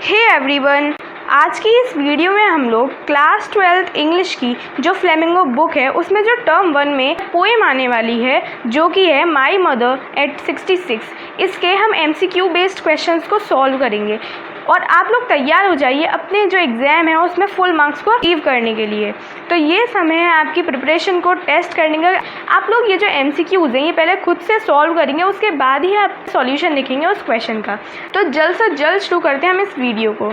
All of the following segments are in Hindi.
हे एवरीवन, आज की इस वीडियो में हम लोग क्लास 12th इंग्लिश की जो फ्लेमिंगो बुक है उसमें जो टर्म 1 में पोएम आने वाली है जो कि है माई मदर एट 66, इसके हम MCQ बेस्ड क्वेश्चंस को सॉल्व करेंगे। और आप लोग तैयार हो जाइए अपने जो एग्ज़ाम है उसमें फुल मार्क्स को अचीव करने के लिए। तो ये समय है आपकी प्रिपरेशन को टेस्ट करने का। आप लोग ये जो MCQs हैं ये पहले खुद से सॉल्व करेंगे, उसके बाद ही आप सॉल्यूशन लिखेंगे उस क्वेश्चन का। तो जल्द से जल्द शुरू करते हैं हम इस वीडियो को।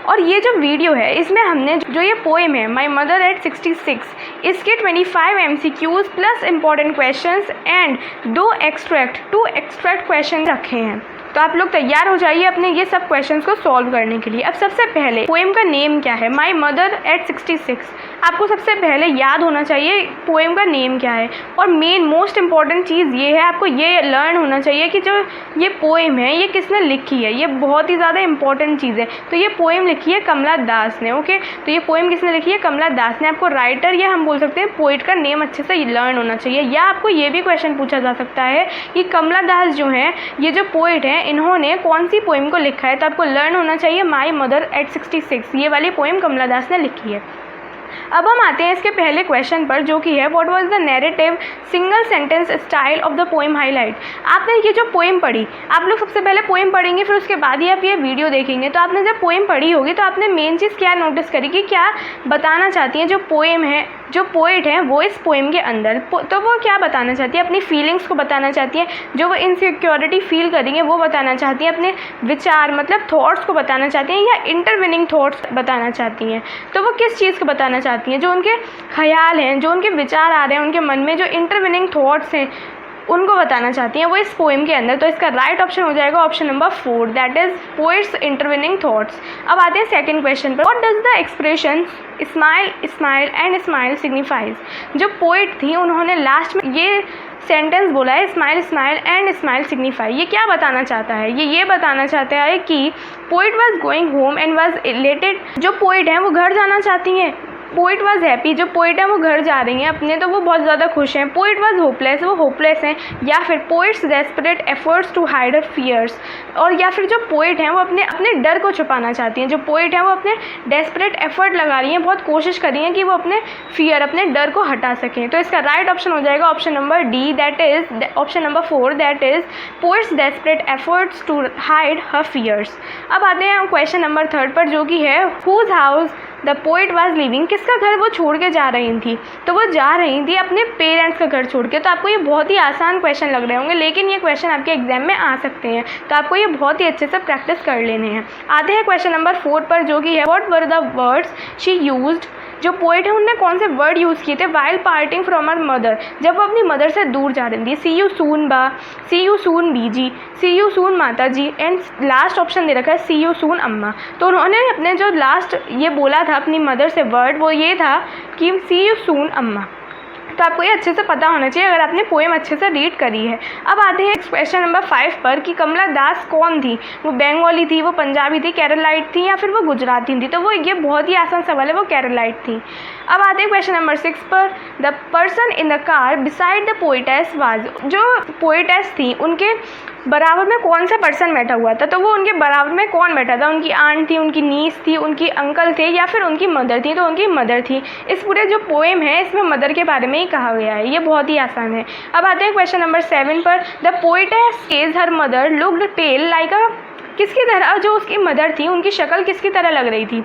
और ये जो वीडियो है इसमें हमने जो ये पोएम है माई मदर एट 66, इसके 25 MCQs plus important questions and 2 extract question रखे हैं। तो आप लोग तैयार हो जाइए अपने ये सब क्वेश्चंस को सॉल्व करने के लिए। अब सबसे पहले पोएम का नेम क्या है, माई मदर एट 66। आपको सबसे पहले याद होना चाहिए पोएम का नेम क्या है। और मेन मोस्ट इम्पॉर्टेंट चीज़ ये है, आपको ये लर्न होना चाहिए कि जो ये पोएम है ये किसने लिखी है। ये बहुत ही ज़्यादा इंपॉर्टेंट चीज़ है। तो ये पोएम लिखी है कमला दास ने। ओके, तो ये पोएम किसने लिखी है, कमला दास ने। आपको राइटर या हम बोल सकते हैं पोइट का नेम अच्छे से लर्न होना चाहिए। या आपको ये भी क्वेश्चन पूछा जा सकता है कि कमला दास जो हैं ये जो पोइट हैं इन्होंने कौन सी पोएम को लिखा है। तो आपको लर्न होना चाहिए माई मदर एट 66, ये वाली पोएम कमला दास ने लिखी है। अब हम आते हैं इसके पहले क्वेश्चन पर जो कि है what was the narrative single sentence style of the poem highlight. आपने ये जो पोएम पढ़ी, आप लोग सबसे पहले पोएम पढ़ेंगे फिर उसके बाद ही आप ये वीडियो देखेंगे। तो आपने जब पोएम पढ़ी होगी तो आपने मेन चीज़ क्या नोटिस करी कि क्या बताना चाहती है जो पोएम है, जो पोइट है वो इस पोएम के अंदर। तो वो क्या बताना चाहती है, अपनी फीलिंग्स को बताना चाहती है, जो वो इनसिक्योरिटी फील करेंगे वो बताना चाहती है, अपने विचार मतलब थॉट्स को बताना चाहती हैं या इंटरविनिंग थॉट्स बताना चाहती हैं। तो वो किस चीज़ को बताना चाहती हैं, जो उनके ख्याल हैं, जो उनके विचार आ रहे हैं उनके मन में, जो इंटरविनिंग थॉट्स हैं उनको बताना चाहती हैं वो इस पोएम के अंदर। तो इसका राइट ऑप्शन हो जाएगा option number 4, that is poets intervening thoughts. अब आते हैं सेकंड क्वेश्चन पर। What does the expression smile smile and smile signifies. जो पोइट थी उन्होंने लास्ट में ये सेंटेंस बोला है smile smile and smile signify. ये क्या बताना चाहता है, ये बताना चाहता है कि poet was going home and was elated. जो पोइट हैं वो घर जाना चाहती हैं। पोइट वॉज हैप्पी, जो पोइट है वो घर जा रही हैं अपने, तो वो बहुत ज़्यादा खुश हैं। पोइट वॉज होपलेस, वो होपलेस हैं। या फिर poet's desperate efforts to hide her fears. और या फिर जो पोइट हैं वो अपने डर को छुपाना चाहती हैं। जो पोइट हैं वो अपने डेस्परेट एफर्ट लगा रही हैं, बहुत कोशिश कर रही हैं कि वो अपने फियर, अपने डर को हटा सकें। तो इसका राइट ऑप्शन हो जाएगा option number D, that is option number 4, that is poet's desperate efforts to hide her fears. अब आते हैं हम क्वेश्चन नंबर 3 पर जो कि है whose house the poet was living. किसका घर वो छोड़ के जा रही थी, तो वो जा रही थी अपने पेरेंट्स का घर छोड़ के। तो आपको ये बहुत ही आसान क्वेश्चन लग रहे होंगे, लेकिन ये क्वेश्चन आपके एग्जाम में आ सकते हैं, तो आपको ये बहुत ही अच्छे से प्रैक्टिस कर लेने हैं। आते हैं क्वेश्चन नंबर 4 पर जो कि है what were the words she used. जो पोइट है उनने कौन से वर्ड यूज़ किए थे while parting from her mother, जब वो अपनी मदर से दूर जा रही थी। सी यू सून बा, सी you soon busy, C you सून माता जी एंड लास्ट ऑप्शन दे रखा है सी यू सून अम्मा। तो उन्होंने अपने जो लास्ट ये बोला था अपनी मदर से वर्ड वो ये था कि सी यू सून अम्मा। तो आपको ये अच्छे से पता होना चाहिए अगर आपने पोएम अच्छे से रीड करी है। अब आते हैं क्वेश्चन नंबर 5 पर कि कमला दास कौन थी, वो बंगाली थी, वो पंजाबी थी, केरलाइट थी या फिर वो गुजराती थी। तो वो ये बहुत ही आसान सवाल है, वो केरलाइट थी। अब आते हैं क्वेश्चन नंबर 6 पर the person in the car beside the poetess was. जो पोइटेस थी उनके बराबर में कौन सा पर्सन बैठा हुआ था, तो वो उनके बराबर में कौन बैठा था, उनकी आंट थी, उनकी नीस थी, उनकी अंकल थे या फिर उनकी मदर थी। तो उनकी मदर थी। इस पूरे जो पोएम है इसमें मदर के बारे में ही कहा गया है, ये बहुत ही आसान है। अब आते हैं क्वेश्चन नंबर 7 पर the poetess says her mother looked pale like a. किसकी तरह, जो उसकी मदर थी उनकी शक्ल किसकी तरह लग रही थी,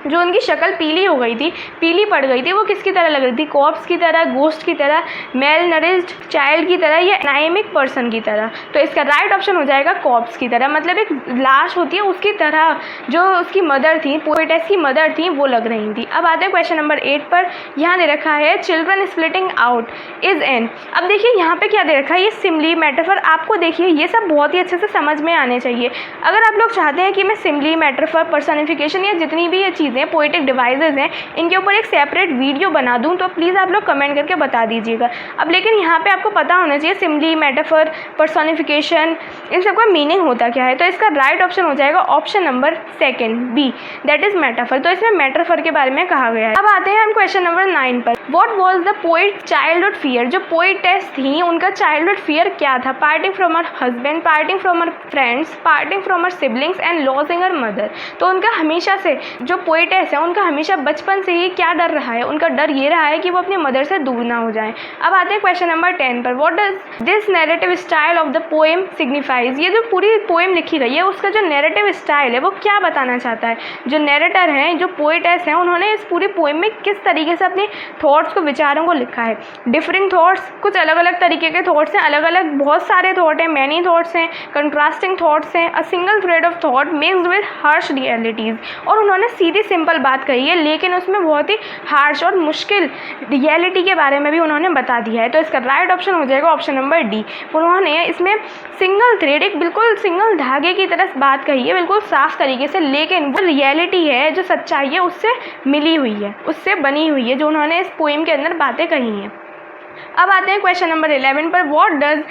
जो उनकी शक्ल पीली हो गई थी, पीली पड़ गई थी, वो किसकी तरह लग रही थी, कॉप्स की तरह, गोस्ट की तरह, मेल नरिश्ड चाइल्ड की तरह या एनाइमिक पर्सन की तरह। तो इसका राइट ऑप्शन हो जाएगा कॉप्स की तरह, मतलब एक लाश होती है उसकी तरह जो उसकी मदर थी, पोइटेस की मदर थी वो लग रही थी। अब आते हैं क्वेश्चन नंबर 8 पर। यहाँ दे रखा है children splitting out is an. अब देखिए यहाँ पे क्या दे रखा है, ये सिमली मेटाफर। आपको देखिए ये सब बहुत ही अच्छे से समझ में आने चाहिए। अगर आप लोग चाहते हैं कि मैं सिमली मेटाफर पर्सनिफिकेशन या जितनी भी ये चीज़ पोएटिक डिवाइसेस हैं इनके ऊपर एक सेपरेट वीडियो बना दूं तो प्लीज़ आप लोग कमेंट करके बता दीजिएगा। अब लेकिन यहाँ पे आपको पता होना चाहिए सिम्बली, मेटाफर, पर्सोनिफिकेशन, इन सबका मीनिंग होता क्या है। तो इसका राइट ऑप्शन हो जाएगा option number 2 B, that is metaphor. तो इसमें मेटाफर के बारे में कहा गया है। अब आते हैं हम क्वेश्चन नंबर 9 पर। What was the poet childhood fear, जो पोइटेस थी उनका चाइल्डहुड फियर क्या था? Parting from her husband, parting from her friends, parting from her siblings and losing her mother. तो उनका हमेशा से, जो पोइटेस है उनका हमेशा बचपन से ही क्या डर रहा है? उनका डर ये रहा है कि वो अपनी मदर से दूर ना हो जाए। अब आते हैं क्वेश्चन नंबर 10 पर, what does this narrative style of the poem signifies, ये जो पूरी पोएम लिखी गई है उसका जो नैरेटिव स्टाइल है वो क्या बताना चाहता है? जो नैरेटर हैं, जो पोइटेस हैं, उन्होंने इस पूरी पोएम में किस तरीके से अपने थॉट्स को, विचारों को लिखा है? डिफरिंग थॉट्स, कुछ अलग अलग तरीके के थॉट्स हैं, अलग अलग बहुत सारे थॉट हैं, मैनी थॉट्स हैं, कंट्रास्टिंग थॉट्स हैं, a single thread of thought mixed with harsh realities. और उन्होंने सीधी सिंपल बात कही है लेकिन उसमें बहुत ही हार्श और मुश्किल रियलिटी के बारे में भी उन्होंने बता दिया है। तो इसका राइट ऑप्शन हो जाएगा ऑप्शन नंबर डी। उन्होंने इसमें सिंगल थ्रेड, एक बिल्कुल सिंगल धागे की तरह बात कही है, बिल्कुल साफ तरीके से, लेकिन वो रियलिटी है, जो सच्चाई है उससे मिली हुई है, उससे बनी हुई है, जो उन्होंने इस पोएम के अंदर बातें कही हैं। अब आते हैं क्वेश्चन नंबर 11 पर, what does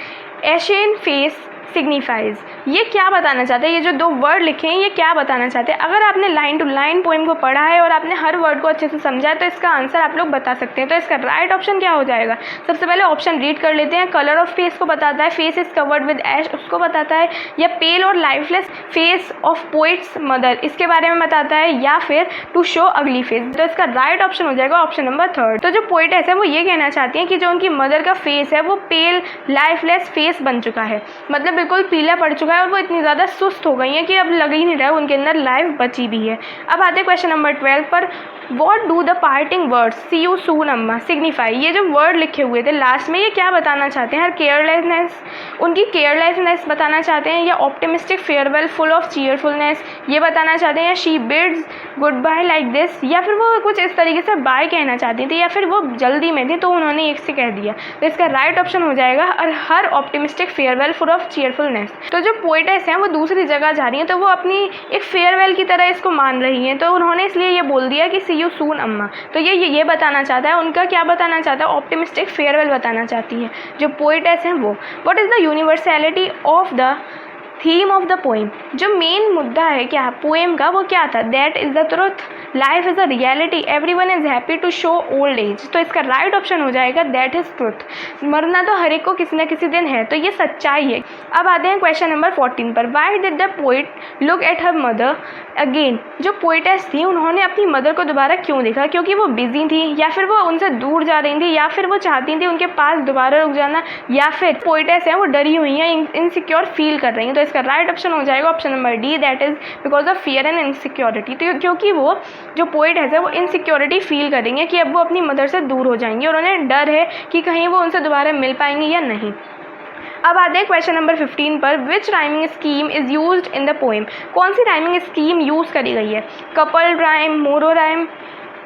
Asian face signifies, ये क्या बताना चाहते हैं? ये जो दो वर्ड लिखे हैं ये क्या बताना चाहते हैं? अगर आपने लाइन टू लाइन पोएम को पढ़ा है और आपने हर वर्ड को अच्छे से समझा है तो इसका आंसर आप लोग बता सकते हैं। तो इसका राइट ऑप्शन क्या हो जाएगा? सबसे पहले ऑप्शन रीड कर लेते हैं। कलर ऑफ फेस को बताता है, फेस इज कवर्ड विद ऐश उसको बताता है, या पेल और lifeless face of poets mother इसके बारे में बताता है, या फिर टू शो अगली फेस। तो इसका राइट ऑप्शन हो जाएगा ऑप्शन नंबर 3। तो जो पोइटेस है वो ये कहना चाहती हैं कि जो उनकी मदर का फेस है वो पेल लाइफलेस फेस बन चुका है, मतलब बिल्कुल पीला पड़ चुका है और वो इतनी ज़्यादा सुस्त हो गई हैं कि अब लग ही नहीं रहा है उनके अंदर लाइफ बची भी है। अब आते हैं क्वेश्चन नंबर 12 पर, what do the parting words see you soon Amma signify, ये जो वर्ड लिखे हुए थे लास्ट में ये क्या बताना चाहते हैं? हर केयरलेसनेस, उनकी केयरलेसनेस बताना चाहते हैं, या optimistic farewell full of cheerfulness ये बताना चाहते हैं, या she bids goodbye like this, या फिर वो कुछ इस तरीके से बाय कहना चाहती थी, या फिर वो जल्दी में थी तो उन्होंने एक से कह दिया। तो इसका राइट ऑप्शन हो जाएगा और हर optimistic farewell full of cheerfulness. तो जो पोइटेस हैं वो दूसरी जगह जा रही हैं तो वो अपनी एक फेयरवेल की तरह इसको मान रही हैं, तो उन्होंने इसलिए ये बोल दिया कि सी यू सून अम्मा। तो ये बताना चाहता है, उनका क्या बताना चाहता है? ऑप्टिमिस्टिक फेयरवेल बताना चाहती है जो पोइटेस हैं वो। What is the universality of the theme of the poem, जो मेन मुद्दा है क्या पोएम का वो क्या था? That is the truth, life is a reality, everyone is happy to show old age. तो इसका राइट ऑप्शन हो जाएगा दैट इज़ ट्रुथ, मरना तो हर एक को किसी न किसी दिन है, तो ये सच्चाई है। अब आते हैं क्वेश्चन नंबर 14 पर, why did the poet look at her mother again, जो पोइटेस थी उन्होंने अपनी मदर को दोबारा क्यों देखा? क्योंकि वो बिजी थी, या फिर वो उनसे दूर जा रही थी, या फिर वो चाहती थी उनके पास दोबारा रुक जाना, या फिर पोइटेस हैं वो डरी हुई हैं, इनसिक्योर फील कर रही हैं। तो इसका राइट ऑप्शन हो जाएगा option number D, that is because of fear and insecurity. तो क्योंकि वो जो पोइट है वो इनसिक्योरिटी फील करेंगे कि अब वो अपनी मदर से दूर हो जाएंगी और उन्हें डर है कि कहीं वो उनसे दोबारा मिल पाएंगी या नहीं। अब आते हैं क्वेश्चन नंबर 15 पर, which rhyming scheme is used in the poem, कौन सी राइमिंग स्कीम यूज़ करी गई है? Couple rhyme, mono rhyme,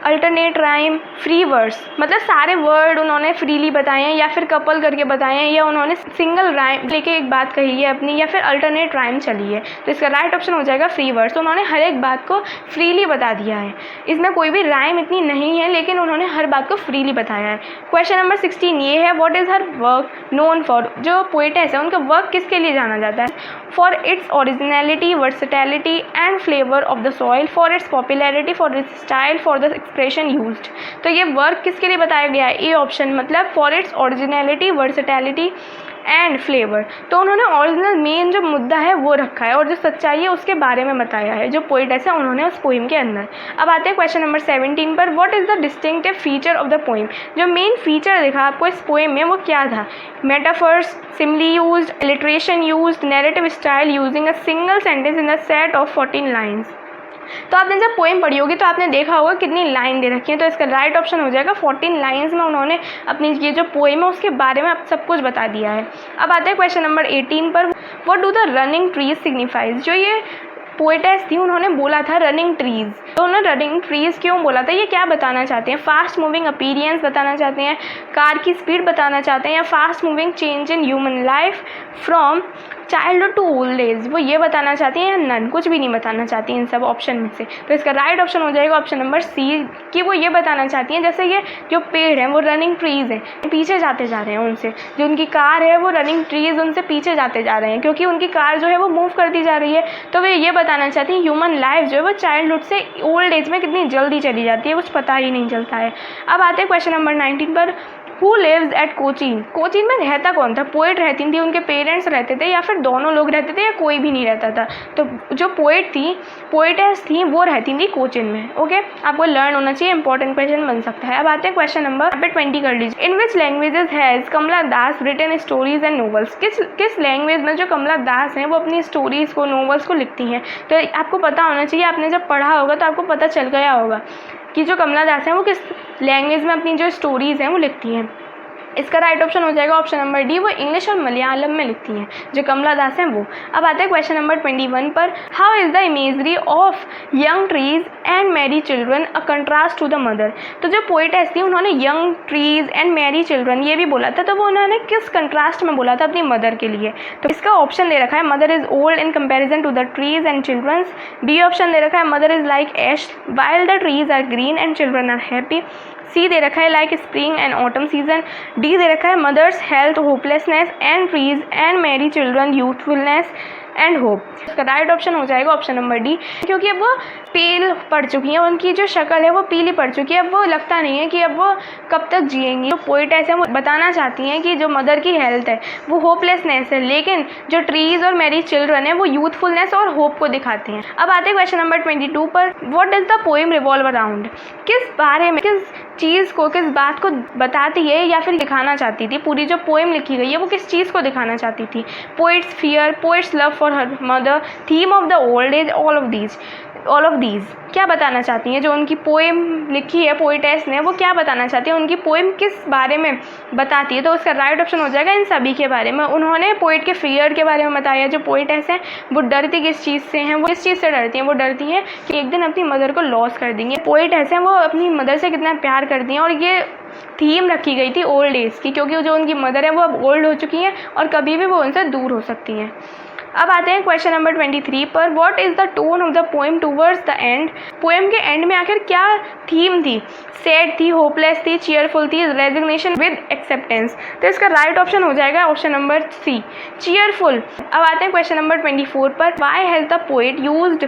alternate rhyme, free words, मतलब सारे वर्ड उन्होंने फ्रीली बताए हैं, या फिर कपल करके बताए हैं, या उन्होंने सिंगल राइम लेके एक बात कही है अपनी, या फिर अल्टरनेट राइम चली है। तो इसका राइट ऑप्शन हो जाएगा फ्री वर्ड्स। तो उन्होंने हर एक बात को फ्रीली बता दिया है, इसमें कोई भी राइम इतनी नहीं है लेकिन उन्होंने हर बात को फ्रीली बताया है। क्वेश्चन नंबर 16 ये है, what is her work known for, जो पोइटेस है उनका वर्क किसके लिए जाना जाता है? For its originality, versatility and flavour of the soil, for its popularity, for its style, for the expression used. तो ये वर्क किसके लिए बताया गया है? ए ऑप्शन, मतलब for its originality, versatility and flavour. तो उन्होंने ओरिजिनल मेन जो मुद्दा है वो रखा है और जो सच्चाई है उसके बारे में बताया है जो पोइटेस है उन्होंने उस पोइम के अंदर। अब आते हैं क्वेश्चन नंबर 17 पर, what is the distinctive feature of the poem, जो मेन फीचर दिखा आपको इस पोइम में वो क्या था? Metaphors, simile used, alliteration used, narrative style using a single sentence in a set of 14 lines. तो आपने जब पोएम पढ़ी होगी तो आपने देखा होगा कितनी लाइन दे रखी है, तो इसका राइट ऑप्शन हो जाएगा 14 लाइन्स में उन्होंने अपनी ये जो पोएम है उसके बारे में सब कुछ बता दिया है। अब आते हैं क्वेश्चन नंबर 18 पर, what do the running trees signifies, जो ये पोएटेस थी उन्होंने बोला था रनिंग ट्रीज, तो उन्होंने रनिंग ट्रीज क्यों बोला था, ये क्या बताना चाहते हैं? फास्ट मूविंग अपीरियंस बताना चाहते हैं, कार की स्पीड बताना चाहते हैं, या fast moving change in human life from childhood to old age, वो ये बताना चाहती हैं या नन, कुछ भी नहीं बताना चाहती इन सब ऑप्शन में से। तो इसका राइट ऑप्शन हो जाएगा ऑप्शन नंबर सी, कि वो ये बताना चाहती हैं जैसे ये जो पेड़ हैं वो रनिंग ट्रीज़ हैं, पीछे जाते जा रहे हैं उनसे, जो उनकी कार है वो रनिंग ट्रीज़ उनसे पीछे जाते जा रहे हैं क्योंकि उनकी कार जो है वो मूव करती जा रही है। तो वे ये बताना चाहती हैं ह्यूमन लाइफ जो है वो चाइल्डहुड से ओल्ड एज में कितनी जल्दी चली जाती है, कुछ पता ही नहीं चलता है। अब आते हैं क्वेश्चन नंबर 19 पर। Who lives at Cochin, Cochin में रहता कौन था? पोएट रहती थी, उनके पेरेंट्स रहते थे, या फिर दोनों लोग रहते थे, या कोई भी नहीं रहता था? तो जो पोएटेस थी वो रहती थी कोचीन में। ओके, आपको लर्न होना चाहिए, इंपॉर्टेंट क्वेश्चन बन सकता है। अब आते हैं क्वेश्चन नंबर 20 कर लीजिए। In which languages has Kamala Das written stories and novels, किस लैंग्वेज में जो कमला दास हैं वो अपनी स्टोरीज़ को, नॉवेल्स को लिखती हैं? तो आपको पता होना चाहिए, आपने जब पढ़ा होगा तो आपको पता चल गया होगा कि जो कमला दास हैं वो किस लैंग्वेज में अपनी जो स्टोरीज़ हैं वो लिखती हैं। इसका राइट ऑप्शन हो जाएगा ऑप्शन नंबर डी, वो इंग्लिश और मलयालम में लिखती हैं जो कमला दास हैं वो। अब आते हैं क्वेश्चन नंबर 21 पर। How is the imagery of young trees and merry children a contrast to the mother? तो जो पोएटेस थी उन्होंने young trees and merry children ये भी बोला था, तो वो उन्होंने किस कंट्रास्ट में बोला था अपनी मदर के लिए? तो इसका ऑप्शन दे रखा है mother is old in comparison to the trees and childrens. B option दे रखा है mother is like ash while the trees are green and children are happy. C दे रखा है like spring and autumn season. D दे रखा है mother's health hopelessness and trees and merry children youthfulness and hope. इसका राइट ऑप्शन हो जाएगा ऑप्शन नंबर डी, क्योंकि अब वो पेल पड़ चुकी हैं, उनकी जो शक्ल है वो पीली पड़ चुकी है, अब वो लगता नहीं है कि अब वो कब तक जिएंगी। जो पोएटेस हैं वो बताना चाहती हैं कि जो मदर की हेल्थ है वो होपलेसनेस है, लेकिन जो ट्रीज़ और मैरी चिल्ड्रन है वो यूथफुलनेस और होप को दिखाते हैं। अब आते हैं क्वेश्चन नंबर 22 पर। What does the poem revolve around? किस बारे में, किस चीज़ को, किस बात को बताती है या फिर दिखाना चाहती थी? पूरी जो पोएम लिखी गई है वो किस चीज़ को दिखाना चाहती थी? Poets fear, poets love for her mother, theme of the old age, all of these क्या बताना चाहती हैं? जो उनकी पोएम लिखी है पोएटेस ने वो क्या बताना चाहती है? उनकी पोएम किस बारे में बताती है? तो उसका राइट ऑप्शन हो जाएगा इन सभी के बारे में। उन्होंने पोएट के फियर के बारे में बताया। जो पोएटेस हैं वो डरती किस चीज़ से हैं? वो किस चीज़ से डरती हैं? वो डरती हैं कि एक दिन अपनी मदर को लॉस कर देंगे। पोएटेस हैं वो अपनी मदर से कितना प्यार करती हैं, और ये थीम रखी गई थी ओल्ड एज की, क्योंकि जो उनकी मदर है वो अब ओल्ड हो चुकी हैं और कभी भी वो उनसे दूर हो सकती हैं। अब आते हैं क्वेश्चन नंबर 23 पर। What is the tone of the poem towards the end? Poem के एंड में आखिर क्या थीम थी? सैड थी, होपलेस थी, चीयरफुल थी, रेजिग्नेशन विद एक्सेप्टेंस? तो इसका राइट ऑप्शन हो जाएगा ऑप्शन नंबर सी, चीयरफुल। अब आते हैं क्वेश्चन नंबर 24 पर। Why has the poet used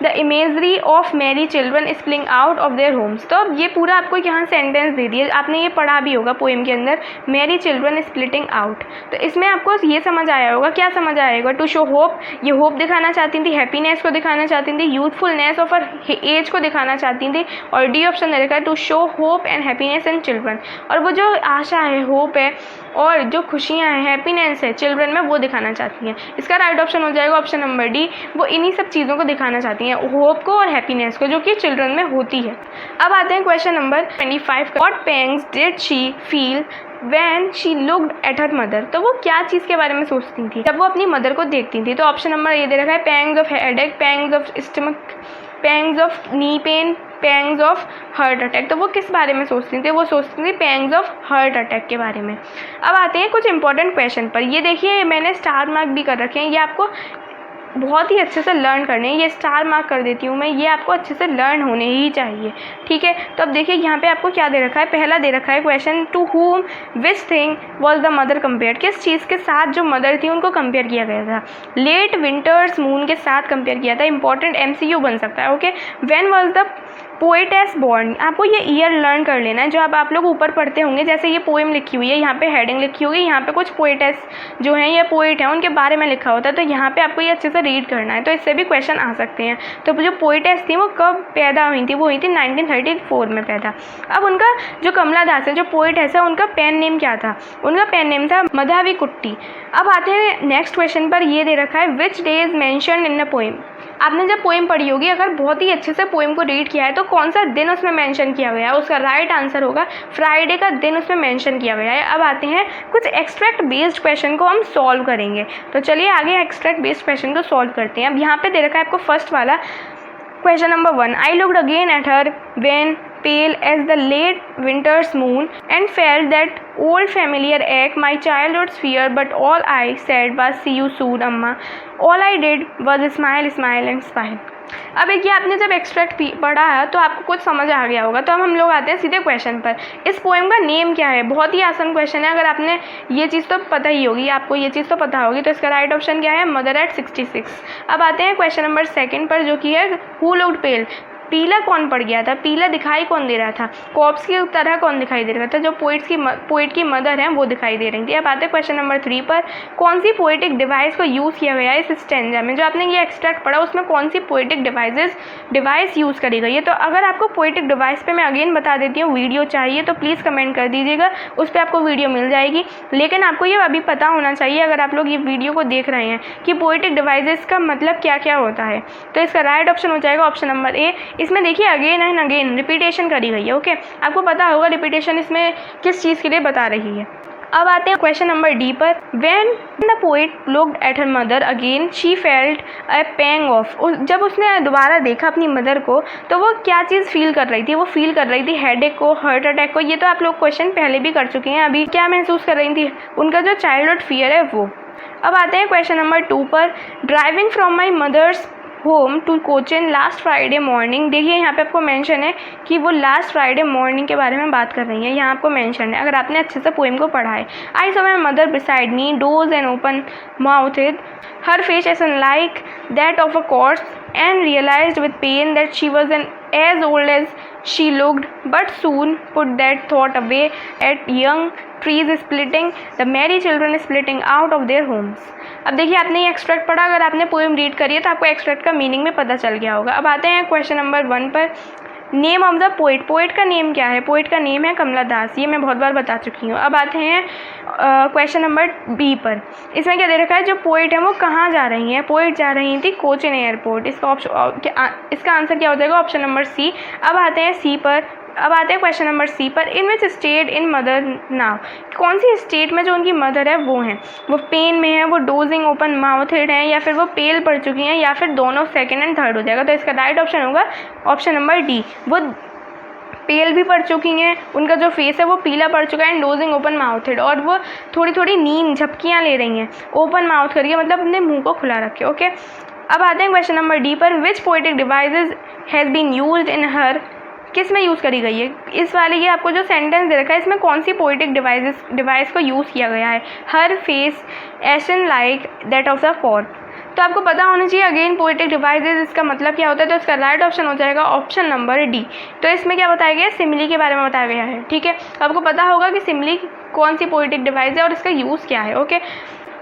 the imagery of merry children spilling out of their homes? तो अब ये पूरा आपको यहाँ सेंटेंस दे दिया, आपने ये पढ़ा भी होगा पोएम के अंदर, मैरी चिल्ड्रन स्प्लिटिंग आउट। तो इसमें आपको ये समझ आया होगा, क्या समझ आएगा? टू शो होप, ये होप दिखाना चाहती थी, हैप्पीनेस को दिखाना चाहती थी, यूथफुलनेस ऑफ एज को दिखाना चाहती थी, और डी ऑप्शन दे रखा है to show hope and happiness in children. और वो जो आशा है, होप है और जो खुशियाँ हैं, हैप्पीनेस है चिल्ड्रन में, वो दिखाना चाहती हैं। इसका राइट ऑप्शन हो जाएगा ऑप्शन नंबर डी, वो इन्हीं सब चीज़ों को दिखाना चाहती हैं, होप को और हैप्पीनेस को, जो कि चिल्ड्रन में होती है। अब आते हैं क्वेश्चन नंबर 25 का। What pangs did she feel when she looked at her mother? तो वो क्या चीज़ के बारे में सोचती थी जब वो अपनी मदर को देखती थी? तो ऑप्शन नंबर ये दे रखा है pangs of headache, pangs of stomach, pangs of knee pain, pangs of heart attack. तो वो किस बारे में सोचती थी? वो सोचती थी पैंग्स ऑफ हार्ट अटैक के बारे में। अब आते हैं कुछ इंपॉर्टेंट क्वेश्चन पर। ये देखिए मैंने स्टार मार्क भी कर रखे हैं, ये आपको बहुत ही अच्छे से लर्न करने हैं। ये स्टार मार्क कर देती हूँ मैं, ये आपको अच्छे से लर्न होने ही चाहिए, ठीक है? तो अब देखिए यहाँ पे आपको क्या दे रखा है। पहला दे रखा है question, to whom which thing was the mother compare? किस चीज़ के साथ जो मदर थी उनको कंपेयर किया गया था? लेट विंटर्स मून के साथ कंपेयर किया था। इंपॉर्टेंट MCQ बन सकता है, okay? When was the poetess born? आपको ये ईयर लर्न कर लेना है, जो अब आप लोग ऊपर पढ़ते होंगे। जैसे ये पोएम लिखी हुई है, यहाँ पे हेडिंग लिखी होगी, यहाँ पे कुछ पोएटेस जो हैं या पोएट हैं उनके बारे में लिखा होता है, तो यहाँ पे आपको ये अच्छे से रीड करना है, तो इससे भी क्वेश्चन आ सकते हैं। तो जो पोएटेस थी वो कब पैदा हुई थी? वो हुई थी 1934 में पैदा। अब उनका जो कमला दास है, जो पोएटेस है, उनका पेन नेम क्या था? उनका पेन नेम था मधाविकुट्टी। अब आते हैं नेक्स्ट क्वेश्चन पर। ये दे रखा है which day is mentioned in the poem? आपने जब पोएम पढ़ी होगी, अगर बहुत ही अच्छे से पोएम को रीड किया है, तो कौन सा दिन उसमें मेंशन किया गया है? उसका राइट आंसर होगा फ्राइडे का दिन उसमें मेंशन किया गया है। अब आते हैं कुछ एक्सट्रैक्ट बेस्ड क्वेश्चन को हम सॉल्व करेंगे। तो चलिए आगे एक्सट्रैक्ट बेस्ड क्वेश्चन को सॉल्व करते हैं। अब यहाँ पे दे रखा है आपको फर्स्ट वाला question number 1, I looked again at her when pale as the late winter's moon and felt that old familiar ache, my childhood's fear, but all I said was see you soon, Amma. All I did was smile, smile and smile. अब एक ये आपने जब एक्सट्रैक्ट पढ़ा है तो आपको कुछ समझ आ गया होगा। तो अब हम लोग आते हैं सीधे क्वेश्चन पर। इस पोएम का नेम क्या है? बहुत ही आसान क्वेश्चन है। अगर आपने ये चीज़ तो पता ही होगी, आपको ये चीज़ तो पता होगी, तो इसका राइट ऑप्शन क्या है? Mother eight 66। अब आते हैं क्वेश्चन नंबर 2 पर, जो कि है हु लुक्ड पेल। पीला कौन पड़ गया था? पीला दिखाई कौन दे रहा था? कॉप्स की तरह कौन दिखाई दे रहा था? जो पोइट की मदर हैं वो दिखाई दे रही थी। अब आते हैं क्वेश्चन नंबर 3 पर, कौन सी पोइटिक डिवाइस को यूज़ किया गया है इस स्टेंजा में? जो आपने ये एक्सट्रैक्ट पढ़ा उसमें कौन सी पोइटिक डिवाइस यूज़ करी गई है? तो अगर आपको पोइटिक डिवाइस पे मैं अगेन बता देती हूँ, वीडियो चाहिए तो प्लीज़ कमेंट कर दीजिएगा, उस पर आपको वीडियो मिल जाएगी। लेकिन आपको ये अभी पता होना चाहिए, अगर आप लोग ये वीडियो को देख रहे हैं, कि पोइटिक डिवाइसेस का मतलब क्या क्या होता है। तो इसका राइट ऑप्शन हो जाएगा ऑप्शन नंबर ए। इसमें देखिए अगेन एंड अगेन रिपीटेशन करी गई है। ओके, आपको पता होगा रिपीटेशन इसमें किस चीज़ के लिए बता रही है। अब आते हैं क्वेश्चन नंबर डी पर। When the poet looked at her mother again, she felt a pang of। जब उसने दोबारा देखा अपनी मदर को तो वो क्या चीज़ फील कर रही थी? वो फील कर रही थी हेडेक को, हार्ट अटैक को। ये तो आप लोग क्वेश्चन पहले भी कर चुके हैं। अभी क्या महसूस कर रही थी? उनका जो चाइल्डहुड फियर है वो। अब आते हैं क्वेश्चन नंबर 2 पर। Driving from my mother's home to Cochin last Friday morning. देखिए यहाँ पे आपको मेंशन है कि वो लास्ट फ्राइडे मॉर्निंग के बारे में बात कर रही है। यहाँ आपको मेंशन है, अगर आपने अच्छे से पोएम को पढ़ा है। I saw my mother beside me, doze and open mouthed, her face ashen like that of a corpse, and realized with pain that she was as old as she looked, but soon put that thought away at young trees splitting, the merry children splitting out of their homes। अब देखिए आपने ये एक्सट्रैक्ट पढ़ा, अगर आपने पोएम रीड करी है तो आपको एक्सट्रैक्ट का मीनिंग में पता चल गया होगा। अब आते हैं क्वेश्चन नंबर 1 पर। Name of the poet. Poet का नेम क्या है? पोइट का नेम है कमला दास। ये मैं बहुत बार बता चुकी हूँ। अब आते हैं क्वेश्चन नंबर बी पर। इसमें क्या दे रखा है? जो पोइट है वो कहाँ जा रही हैं? पोइट जा रही थी कोचिन एयरपोर्ट। इसका आंसर क्या हो जाएगा? Option number C. अब आते हैं सी पर। अब आते हैं क्वेश्चन नंबर सी पर। In which state in mother now. कौन सी स्टेट में जो उनकी मदर है वो हैं? वो पेन में है, वो डोजिंग ओपन माउथेड है, या फिर वो पेल पड़ चुकी हैं, या फिर दोनों सेकंड एंड थर्ड हो जाएगा। तो इसका राइट ऑप्शन होगा ऑप्शन नंबर डी। वो पेल भी पड़ चुकी हैं, उनका जो फेस है वो पीला पड़ चुका है, एंड डोजिंग ओपन माउथेड, और वो थोड़ी थोड़ी नींद झपकियाँ ले रही हैं ओपन माउथ करके, मतलब अपने मुँह को खुला रखे। ओके, अब आते हैं क्वेश्चन नंबर डी पर। Which poetic devices has been used in her. किस में यूज़ करी गई है? इस वाले ये आपको जो सेंटेंस दे रखा है इसमें कौन सी पोएटिक डिवाइस को यूज़ किया गया है? Her face ashen like that of the corpse. तो आपको पता होना चाहिए अगेन पोएटिक डिवाइसेस इसका मतलब क्या होता है। तो इसका राइट ऑप्शन हो जाएगा ऑप्शन नंबर डी। तो इसमें क्या बताया गया है? सिमिली के बारे में बताया गया है। ठीक है, आपको पता होगा कि सिमिली कौन सी पोएटिक डिवाइस है और इसका यूज़ क्या है। ओके,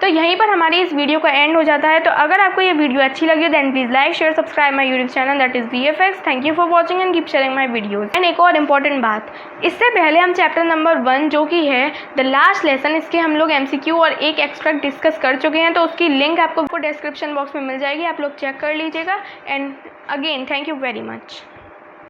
तो यहीं पर हमारी इस वीडियो का एंड हो जाता है। तो अगर आपको ये वीडियो अच्छी लगी then please like share subscribe my YouTube channel that is VFX। Thank you for watching and keep sharing my videos. And एक और इम्पॉर्टेंट बात, इससे पहले हम चैप्टर नंबर 1 जो कि है द लास्ट लेसन, इसके हम लोग MCQ और एक एक्सट्रैक्ट डिस्कस कर चुके हैं। तो उसकी लिंक आपको डिस्क्रिप्शन बॉक्स में मिल जाएगी, आप लोग चेक कर लीजिएगा। And again thank you very much.